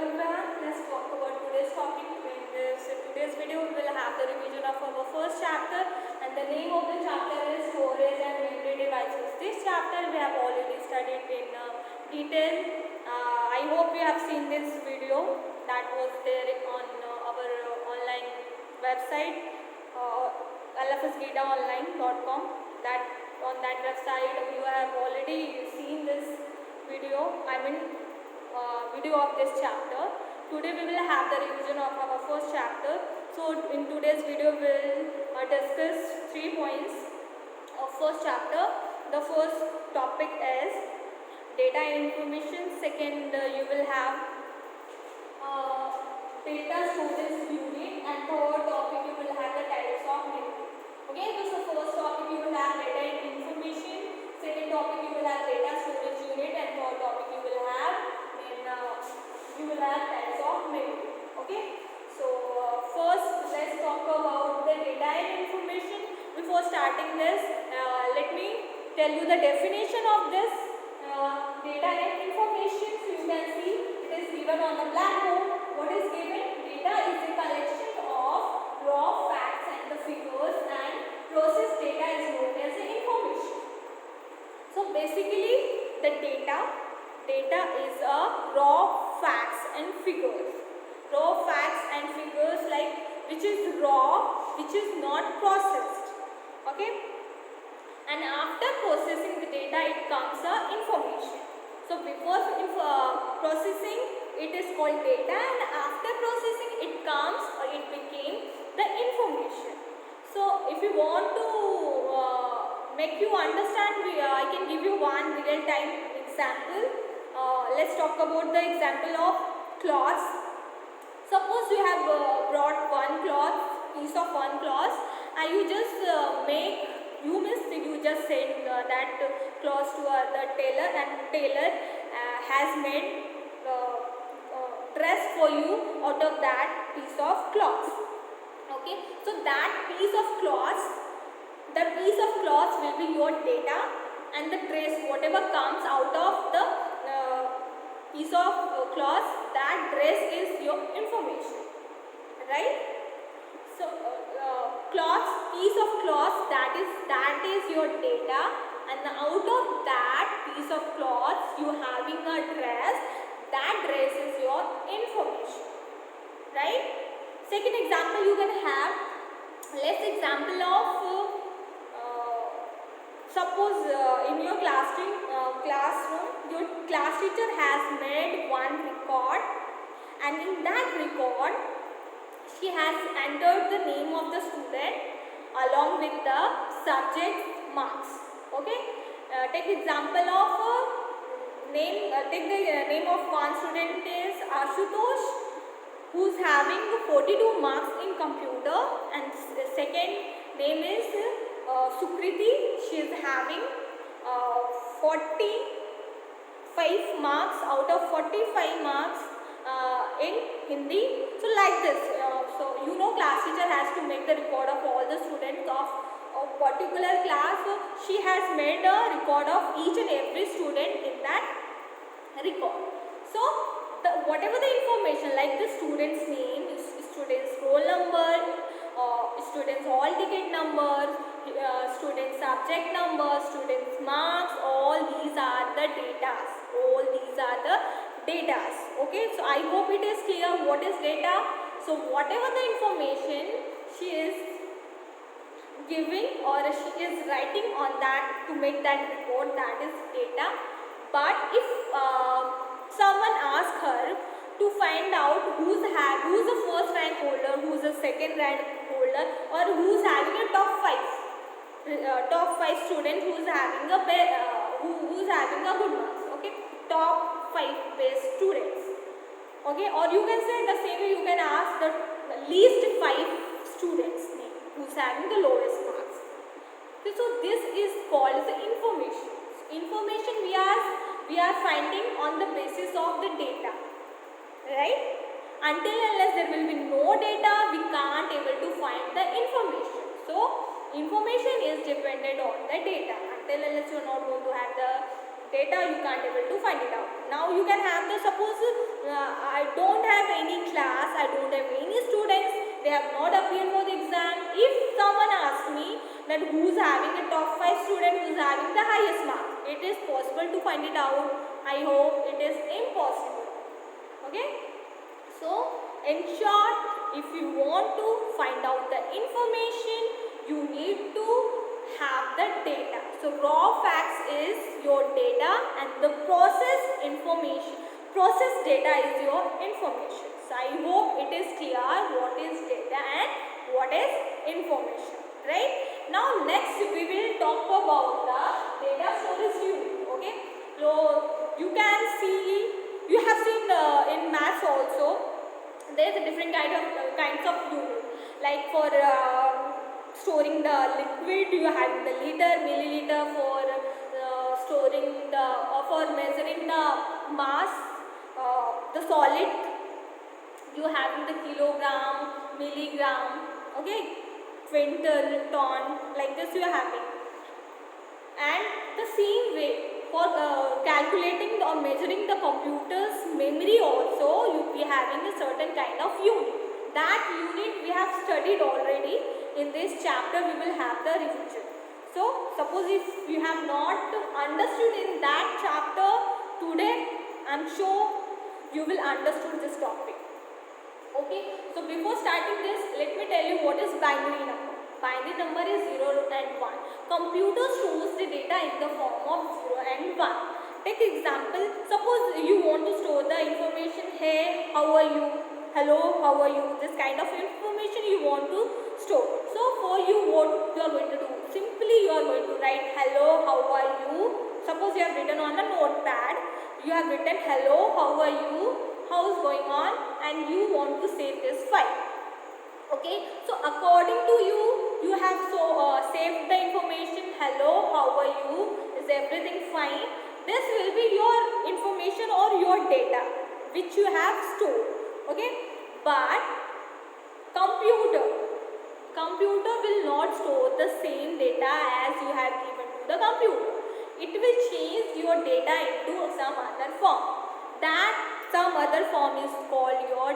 everyone. Let's talk about today's topic. In today's video, we will have the revision of our first chapter, and the name of the chapter is Storage and Memory Devices. This chapter we have already studied in detail. I hope you have seen this video that was there on our online website, lfsgitaonline.com. That on that website you have already seen this video. Video of this chapter. Today we will have the revision of our first chapter. So in today's video we will discuss 3 points of first chapter. The first topic is data and information. Second, you will have data storage unit, and third topic you will have the types of memory. Okay, so first topic you will have data and information. Second topic you will have data storage unit, and third topic you will have types of memory. Okay, so first let's talk about the data and information. Before starting this, let me tell you the definition of this data and information. So you can see it is given on the blackboard. What is given? Data is a collection of raw facts and the figures, and processed data is known as the information. So basically the data is a raw facts and figures. Raw facts and figures, like which is raw, which is not processed. Okay, and after processing the data it comes the information. So before processing it is called data, and after processing it comes or it became the information. So if you want to make you understand, I can give you one real time example. Let's talk about the example of cloths. Suppose you have brought one cloth, piece of one cloth, and you just you just send that cloth to the tailor, and tailor has made dress for you out of that piece of cloth. Okay, so that piece of cloth will be your data, and the dress, whatever comes out of the piece of cloth, that dress is your information, right? So piece of cloth, that is your data, and out of that piece of cloth you having a dress, that dress is your information, right? Second example you can have, let's example of suppose in your classroom your class teacher has made one record, and in that record she has entered the name of the student along with the subject marks. Okay, take example of take the name of one student is Ashutosh, who is having 42 marks in computer, and the second name is Sukriti. She is having 45 marks out of 45 marks in Hindi. So like this, so you know class teacher has to make the record of all the students of a particular class. So she has made a record of each and every student in that record. So whatever the information, like the student's name, student's roll number, student's hall ticket number, student subject number, students marks, all these are the datas. Okay, so I hope it is clear what is data. So whatever the information she is giving or she is writing on that to make that report, that is data. But if someone asks her to find out who's the first rank holder, who's the second rank holder, or who's having a top 5 student who's having a good marks. Okay, top 5 best students. Okay, or you can say the same way you can ask the least 5 students name who's having the lowest marks. Okay, so this is called the information. Information we are finding on the basis of the data, right? Until unless there will be no data, we can't able to find the information. So information is dependent on the data. Until unless you are not going to have the data, you can't able to find it out. Now you can have the, suppose I don't have any class, I don't have any students, they have not appeared for the exam. If someone asks me that who's having a top 5 student, who's having the highest mark, it is possible to find it out? I hope it is impossible. Okay, so in short, if you want to find out the information, you need to have the data. So raw facts is your data and the process data is your information. So I hope it is clear what is data and what is information, right? Now next we will talk about the data storage unit. Okay, so you can see, you have seen in maths also, there is a different kinds of unit. Like for storing the liquid, you have the liter, milliliter. For storing the, for measuring the mass, the solid, you have the kilogram, milligram, okay, quintal, ton, like this you are having. And the same way for calculating or measuring the computer's memory also, you be having a certain kind of unit. That unit we have studied already. In this chapter we will have the revision. So suppose if you have not understood in that chapter, today I am sure you will understood this topic. Okay, so before starting this, let me tell you what is binary number. Binary number is 0 and 1. Computer stores the data in the form of 0 and 1. Take example, suppose you want to store the information, hey, how are you, hello, how are you, this kind of information you want to store. So for you, what you are going to do, simply you are going to write hello, how are you. Suppose you have written on a notepad, you have written hello, how are you, how is going on, and you want to save this file. Okay, so according to you, you have saved the information, hello, how are you, is everything fine. This will be your information or your data which you have stored. Okay, but computer will not store the same data as you have given to the computer. It will change your data into some other form. That some other form is called your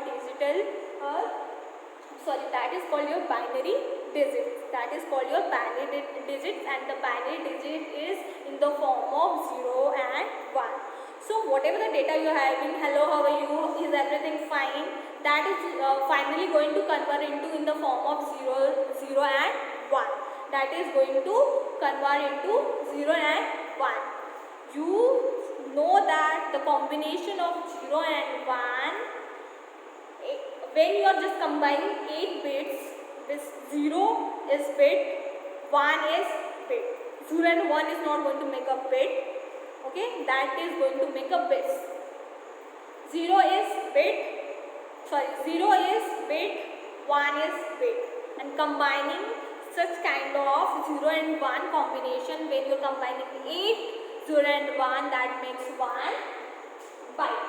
that is called your binary digits. That is called your binary digits, and the binary digit is in the form of 0 and 1. So whatever the data you are having, hello, how are you, is everything fine, that is finally going to convert into in the form of 0 and 1. That is going to convert into 0 and 1. You know that the combination of 0 and 1, when you are just combining 8 bits, this 0 is bit, 1 is bit. 0 and 1 is not going to make a bit. Okay, that is going to make a bit. 0 is bit, 1 is bit. And combining such kind of 0 and 1 combination, when you are combining 8, 0 and 1, that makes 1 byte.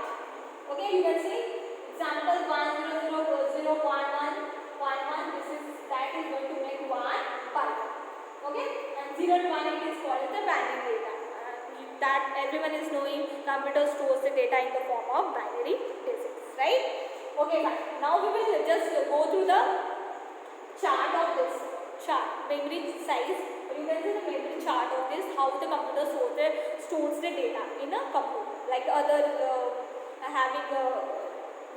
Okay, you can see example 1 0 0 0 1 1 1 1. That is going to make 1 byte. Okay, and 0 and 1, it is called the binary data. That everyone is knowing, computer stores the data in the form of binary digits, right? Okay, fine. Now we will just go through the chart of this chart, memory size. You can see the memory chart of this, how the computer stores the data in a computer. Like other having a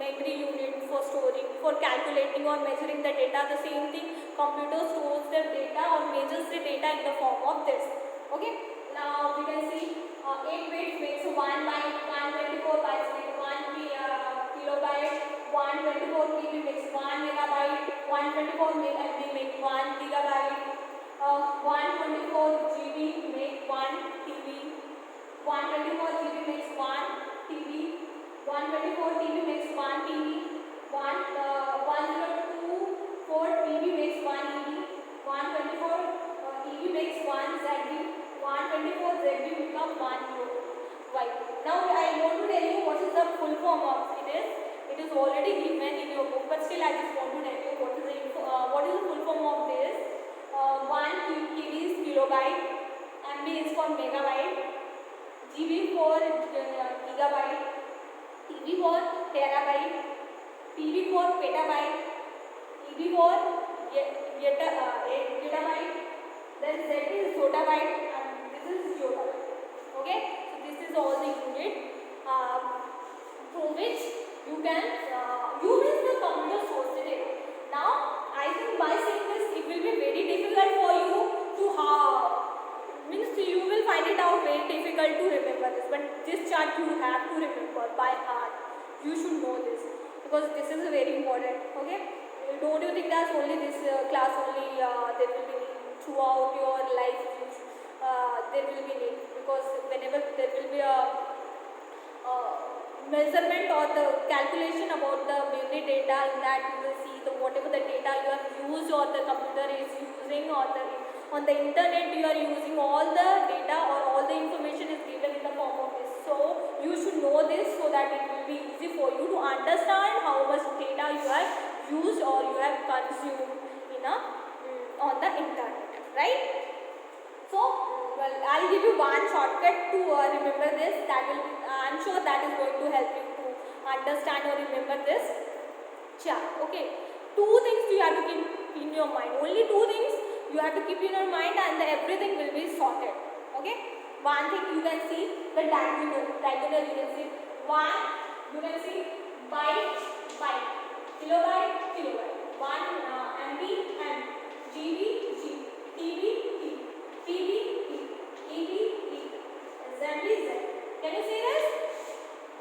memory unit for storing, for calculating or measuring the data, the same thing, computer stores the data or measures the data in the form of this. Okay, now we can see 8 bits makes 1 byte, 124 bytes makes 1 kilobyte, 124 KB makes 1 megabyte, 124 MB make 1 gigabyte, 124 GB make 1 TB, 124 GB makes 1 TB, 124 TB makes 1 TB, 1024 TB makes 1 EB, 124 EB makes 1 ZB, 124 ZB become 1 byte. Now I want to tell you what is the full form of it. It is already given in your book, but still I just want to tell you what is the full form of this. 1 KB is kilobyte, MB is for megabyte, GB for gigabyte, TB for terabyte, PB for petabyte, EB for zettabyte, then Z is zotabyte, and this is jotabyte. Okay, so this is all the unit through which you can use the computer source data. Now, I think by saying this, it will be very difficult for you to means you will find it out very difficult to remember this. But this chart you have to remember by heart. You should know this because this is very important. Okay, don't you think that's only this class only there will be throughout your life? There will be need because whenever there will be a measurement or the calculation about the memory data, in that you will see the whatever the data you have used or the computer is using or the on the internet you are using, all the data or all the information is given in the form of this. So you should know this so that it will be easy for you to understand how much data you have used or you have consumed in on the internet, right? So, well, I'll give you one shortcut to remember this. That will, I'm sure that is going to help you to understand or remember this chart. Okay, two things you have to keep in your mind. Only two things you have to keep in your mind, and everything will be sorted. Okay, one thing you can see the diagonal you can see one, you can see byte, kilobyte, 1 MB, GB, TB, TB, EB, ZB, Z. Can you see this?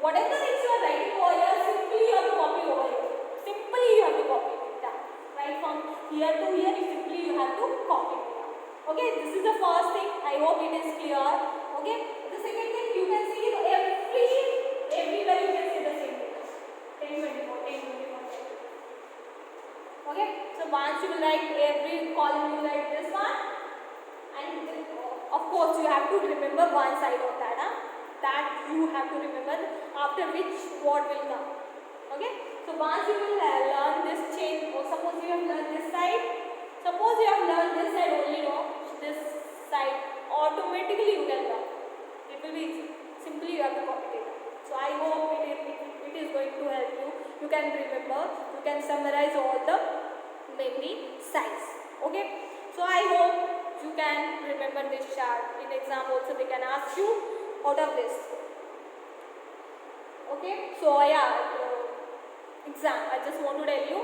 Whatever the things you are writing over here, simply you have to copy over here. Simply you have to copy it down. Right from here to here, simply you have to copy it down. Okay, this is the first thing. I hope it is clear. Okay, the second thing you can see everywhere you can see the same thing. 10, 24, 10, 24. Okay, so once you will write every column, you write this one, and of course you have to remember one side of that. That you have to remember, after which what will come. Okay, so once you will learn this chain, or suppose you have learned this side, suppose you have learned this side only, no, this side automatically you can learn. It will be easy. Simply you have to copy it. So I hope it is going to help you. You can remember, you can summarize all the memory size. Okay, so I hope you can remember this chart. In exam also they can ask you out of this. Okay, so exam, I just want to tell you,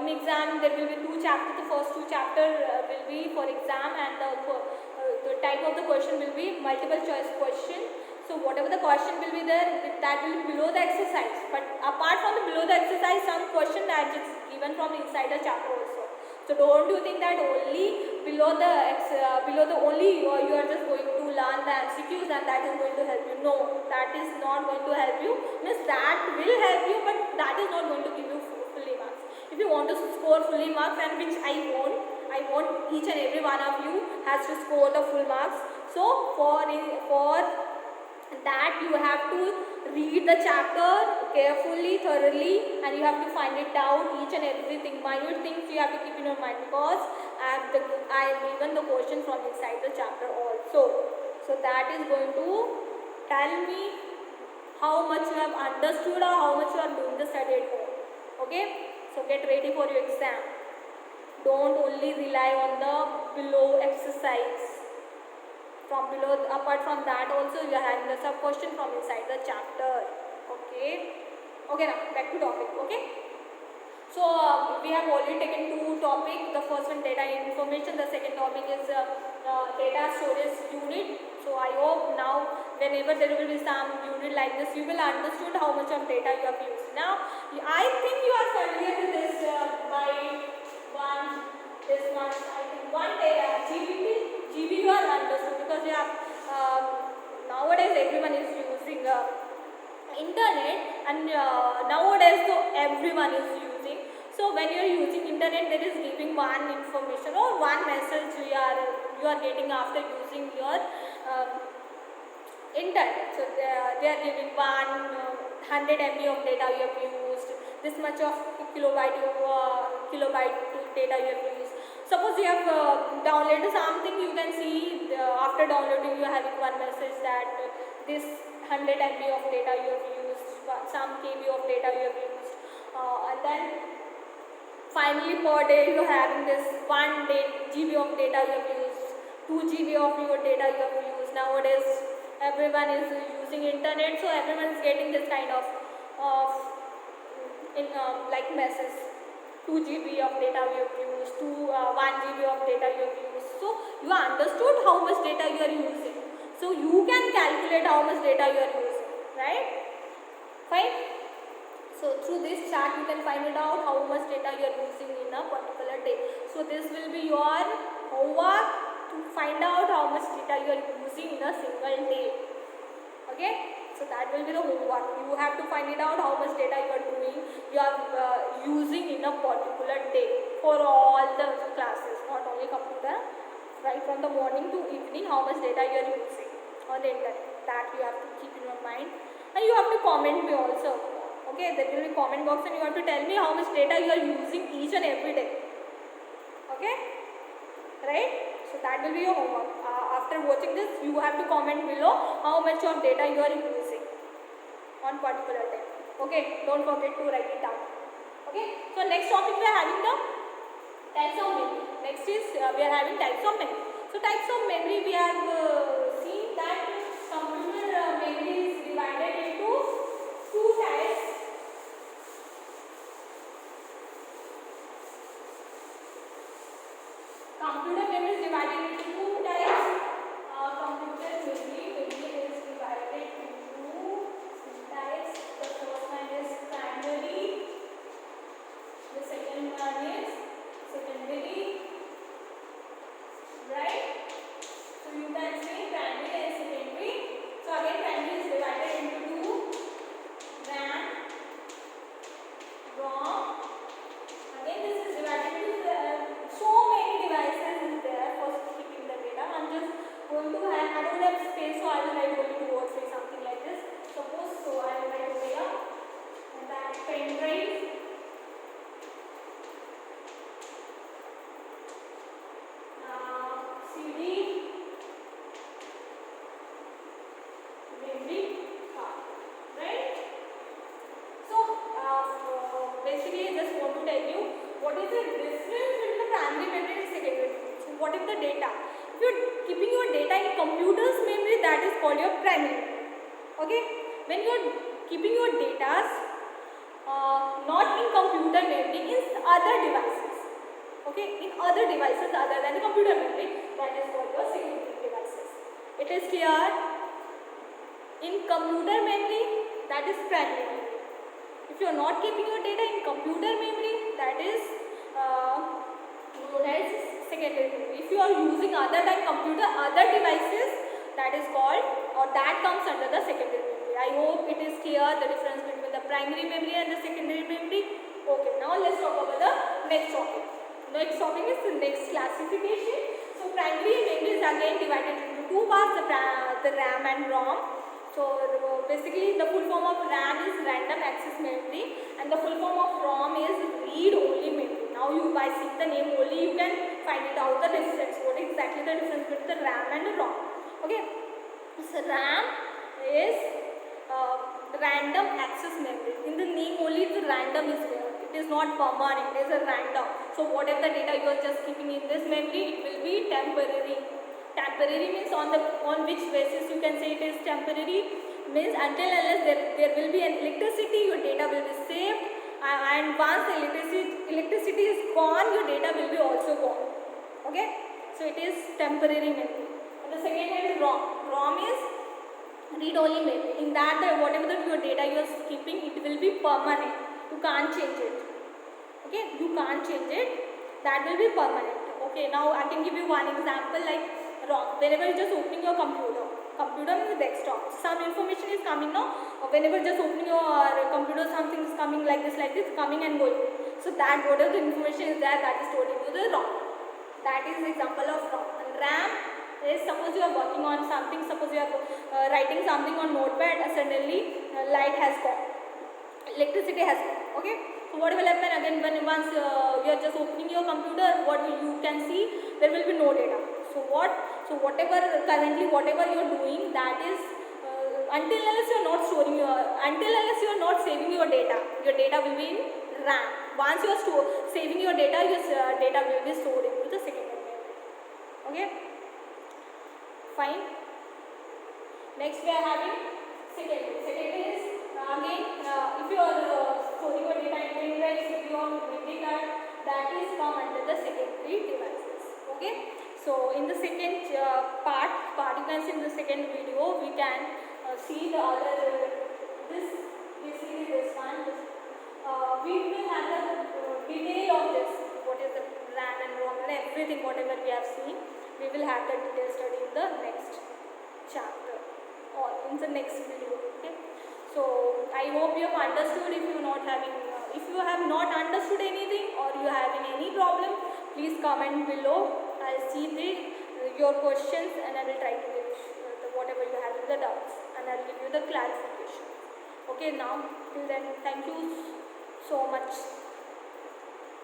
in exam there will be two chapters. The first two chapters will be for exam, and the type of the question will be multiple choice question. So whatever the question will be there, that will be below the exercise. But apart from the below the exercise, some question that is given from inside the chapter also. So don't you think that only below the only you are just going to learn the MCQs and that is going to help you? No, that is not going to help you. Means that will help you, but that is not going to give you fully marks. If you want to score fully marks, and which I want each and every one of you has to score the full marks. So for that you have to read the chapter carefully, thoroughly, and you have to find it out, each and everything, minute things you have to keep in your mind, because I have given the question from inside the chapter also. So that is going to tell me how much you have understood or how much you are doing the study at home. Okay, so get ready for your exam. Don't only rely on the below exercise. From below, apart from that also you are having the sub question from inside the chapter. Okay, now back to topic. Okay, so we have already taken two topics. The first one, data information. The second topic is data storage unit. So I hope now whenever there will be some unit like this, you will understood how much of data you have used. Now I think you are familiar with this by this one. I think one GB you are understood, because you have nowadays everyone is using internet, and nowadays so everyone is using. So when you are using internet, there is giving one information or one message you are getting after using your internet. So they are giving 100 MB of data you have used, this much of kilobyte data you have used. Suppose you have downloaded something, you can see after downloading you are having one message that this 100 MB of data you have used, some KB of data you have used, and then finally per day you are having this 1 GB of data you have used, 2 GB of your data you have used. Nowadays everyone is using internet, so everyone is getting this kind of like message. 2 GB of data you have used, 1 GB of data you have used. So you understood how much data you are using. So you can calculate how much data you are using, right? Fine. So through this chart you can find it out how much data you are using in a particular day. So this will be your homework to find out how much data you are using in a single day. Okay. So that will be the homework. You have to find it out how much data you are doing, you are using in a particular day for all the classes, not only computer. Right from the morning to evening, how much data you are using on the internet. That you have to keep in your mind, and you have to comment me also. Okay, there will be comment box, and you have to tell me how much data you are using each and every day. Okay, right? So that will be your homework. After watching this, you have to comment below how much of data you are using on particular day. Okay, don't forget to write it down. Okay, so next topic we are having the types of memory. Next is we are having types of memory. So types of memory, we have seen that computer memory is divided into two types. Computer memory is divided into two types. Computer memory is divided into two types. The first one is primary. The second one is secondary. Right? So you can say primary and secondary. So again, primary is divided into two: RAM, ROM. Again, this is divided into so many devices is there for keeping the data. I'm just going to have, I don't have space, so I will write only two or three, something like this. Suppose, so I will write over here, and that pen drive, CD, memory card, right? So basically, I just want to tell you what is the difference between the primary memory and secondary memory. So what is the data? If you are keeping your data in computer's memory, that is called your primary memory. Okay? When you are keeping your data not in computer memory, in other devices. Okay? In other devices other than the computer memory, that is called your secondary devices. It is clear? In computer memory, that is primary memory. If you are not keeping your data in computer memory, that is known as secondary memory. If you are using other than computer, other devices, that is called, or that comes under the secondary memory. I hope it is clear the difference between the primary memory and the secondary memory. Okay, now let's talk about the next topic. Next topic is the next classification. So primary memory is again divided into two parts, the RAM and ROM. So basically the full form of RAM is random access memory, and the full form of ROM is read only memory. Now you, by seeing the name only, you can find it out the difference. What exactly the difference between the RAM and the ROM? Okay, so RAM is random access memory. In the name only the random is there. It is not permanent, it is a random. So whatever the data you are just keeping in this memory, it will be temporary. Temporary means on which basis you can say it is temporary, means until unless there will be an electricity, your data will be saved, and once the electricity is gone, your data will be also gone. Okay, so it is temporary memory. And the second one is ROM. ROM is read only memory. In that whatever your data you are keeping, it will be permanent. You can't change it. Okay, you can't change it. That will be permanent. Okay, now I can give you one example like ROM. Whenever you just opening your computer means desktop, some information is coming now. Whenever just opening your computer, something is coming like this, coming and going. So that whatever the information is there, that is stored into the ROM. That is the example of ROM. And RAM is, suppose you are working on something, suppose you are writing something on notepad, suddenly light has gone, electricity has gone. Okay, so what will happen again when once you are just opening your computer, what you can see, there will be no data. So whatever currently whatever you are doing, that is until unless you are not storing your, until unless you are not saving your data will be in RAM. Once you are saving your data data will be stored into the secondary memory. Okay, fine. Next we are having secondary. Secondary is again if you are storing your data in pen drive, CPU or memory card, that is come under the secondary devices. Okay, so in the second part you can see in the second video we can see the other this basically this one. We will have the detail of this, what is the RAM and ROM and everything whatever we have seen. We will have the detailed study in the next chapter or in the next video. Okay, so I hope you have understood. If you not having if you have not understood anything or you are having any problem, please comment below. I'll see your questions and I will try to give whatever you have in the doubts and I'll give you the clarification. Okay, now till then, thank you so much.